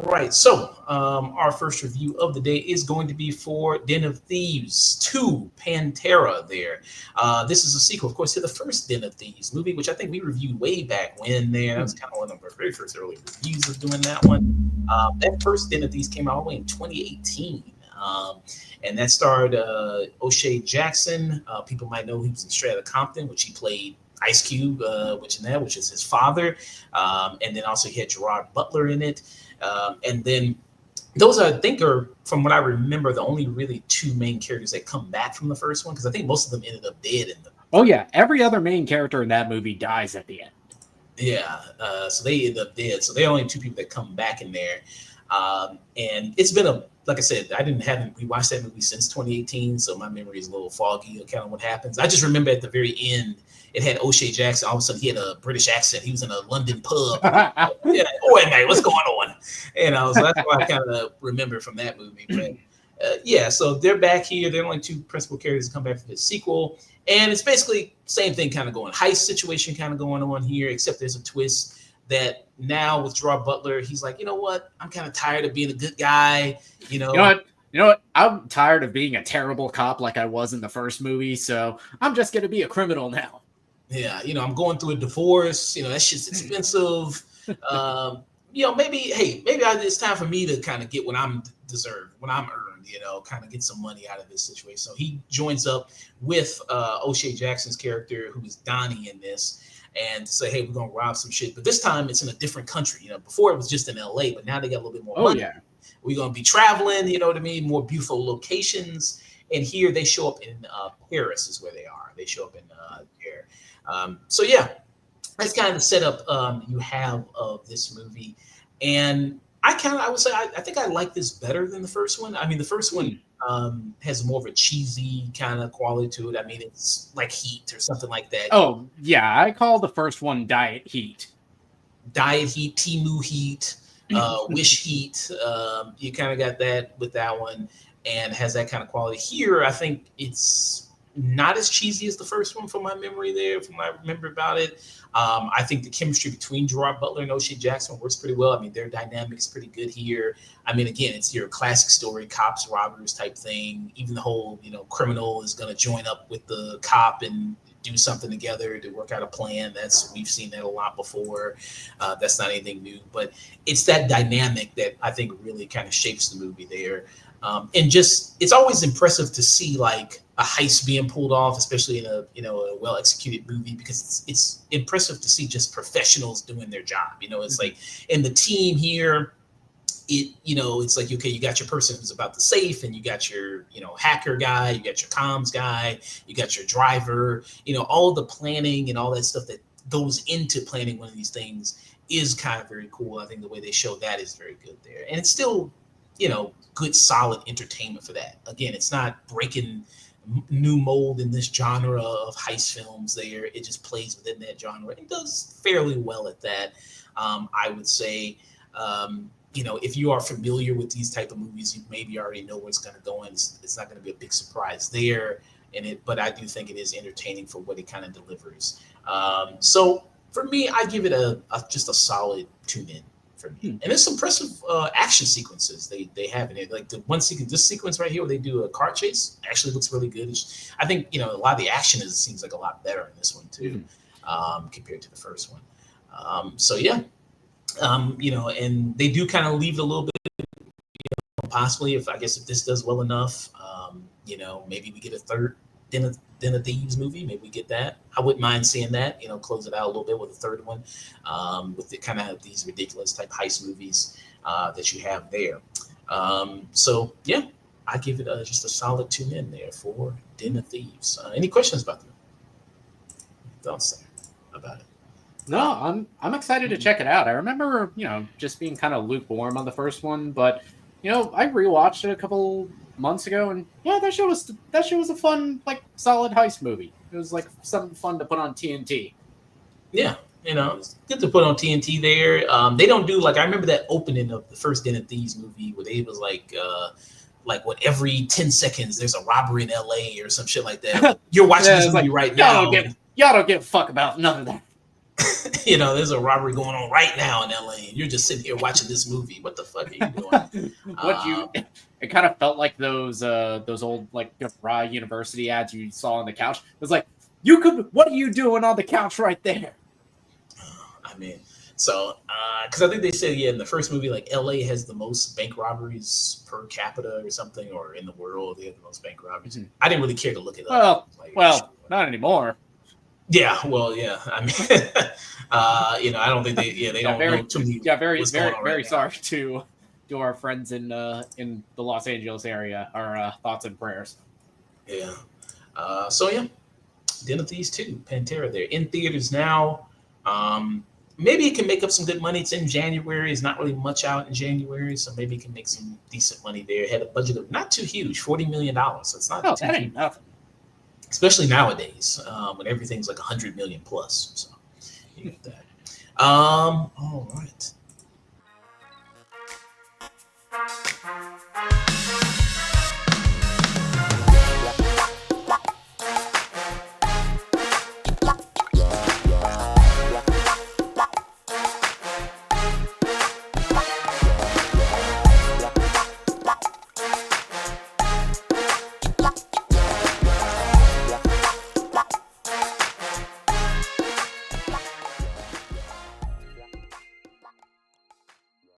Right, so our first review of the day is going to be for Den of Thieves 2, Pantera there. This is a sequel, of course, to the first Den of Thieves movie, which I think we reviewed way back when there. That was kind of one of our very first early reviews of doing that one. That first Den of Thieves came out all the way in 2018. And that starred O'Shea Jackson. People might know he was in Straight Outta Compton, which he played Ice Cube, which is his father. And then also he had Gerard Butler in it. And then those I think are, from what I remember, the only really two main characters that come back from the first one, because I think most of them ended up dead in the. Oh yeah, every other main character in that movie dies at the end. Yeah, so they end up dead. So they're only two people that come back in there. And it's been like I said, I haven't rewatched that movie since 2018, so my memory is a little foggy of kind of what happens. I just remember at the very end, it had O'Shea Jackson. All of a sudden, he had a British accent. He was in a London pub. Yeah, oh, mate, what's going on? So that's what I kind of remember from that movie. But yeah, so they're back here. They're only two principal characters that come back for the sequel. And it's basically same thing kind of going. Heist situation kind of going on here, except there's a twist that now with Gerard Butler, he's like, you know what? I'm kind of tired of being a good guy. You know what? I'm tired of being a terrible cop like I was in the first movie, so I'm just going to be a criminal now. Yeah, I'm going through a divorce. That shit's expensive. Maybe it's time for me to kind of get what I'm deserved, what I'm earned, kind of get some money out of this situation. So he joins up with O'Shea Jackson's character, who is Donnie in this, and to say, hey, we're going to rob some shit. But this time it's in a different country. Before it was just in LA, but now they got a little bit more money. Yeah. We're going to be traveling, you know what I mean? More beautiful locations. And here they show up in Paris is where they are. They show up in there. So yeah, that's kind of the setup you have of this movie. And I would say, I think I like this better than the first one. I mean, the first one has more of a cheesy kind of quality to it. I mean, it's like Heat or something like that. Oh, yeah. I call the first one Diet Heat. Diet Heat, Temu Heat, Wish Heat. You kind of got that with that one and has that kind of quality. Here, I think it's not as cheesy as the first one from my memory there, from what I remember about it. I think the chemistry between Gerard Butler and O'Shea Jackson works pretty well. I mean, their dynamic is pretty good here. I mean, again, it's your classic story, cops, robbers type thing. Even the whole, criminal is going to join up with the cop and do something together to work out a plan. We've seen that a lot before. That's not anything new, but it's that dynamic that I think really kind of shapes the movie there. And just, it's always impressive to see like a heist being pulled off, especially in a well executed movie, because it's impressive to see just professionals doing their job. It's like in the team here, it's like, okay, you got your person who's about the safe, and you got your hacker guy, you got your comms guy, you got your driver, all the planning and all that stuff that goes into planning one of these things is kind of very cool. I think the way they show that is very good there, and it's still good, solid entertainment for that. Again, it's not breaking new mold in this genre of heist films there. It just plays within that genre and does fairly well at that. I would say, if you are familiar with these type of movies, you maybe already know where it's going to go, and it's not going to be a big surprise there in it, but I do think it is entertaining for what it kind of delivers. So for me, I give it just a solid tune-in. For me. And there's some impressive action sequences they have in it. Like the one sequence, this sequence right here where they do a car chase actually looks really good. I think a lot of the action seems like a lot better in this one too, compared to the first one. So yeah, and they do kind of leave it a little bit, possibly if this does well enough, maybe we get a third Den of Thieves movie. Maybe we get that. I wouldn't mind seeing that. Close it out a little bit with a third one, with the kind of these ridiculous type heist movies that you have there. So yeah, I give it just a solid tune in there for Den of Thieves. Any questions about them? Thoughts there about it? No, I'm excited to check it out. I remember, just being kind of lukewarm on the first one, but I rewatched it a couple months ago, and yeah, that show was a fun, like, solid heist movie. It was like something fun to put on TNT. Yeah, You know, it's good to put on TNT there. They don't do like I remember that opening of the first Den of Thieves movie where they was like what every 10 seconds there's a robbery in LA or some shit like that. You're watching Yeah, this it's movie like right y'all now. don't give a fuck about none of that. You know, there's a robbery going on right now in LA, and you're just sitting here watching this movie. What the fuck are you doing? What you? It kind of felt like those old like DeVry University ads you saw on the couch. It was like, you could. What are you doing on the couch right there? I mean, so because I think they said in the first movie like LA has the most bank robberies per capita or something, or in the world they have the most bank robberies. Mhm. I didn't really care to look it up. Well, not anymore. Yeah, well, yeah. I mean, I don't think they don't know too many. What's going on Very right now. sorry to our friends in the Los Angeles area. Our thoughts and prayers. Yeah. So yeah, Den of Thieves 2, Pantera. They're in theaters now. Maybe it can make up some good money. It's in January. It's not really much out in January, so maybe it can make some decent money there. It had a budget of not too huge, $40 million. So it's not too That huge, ain't nothing. especially nowadays when everything's like 100 million plus. So you get that. All right.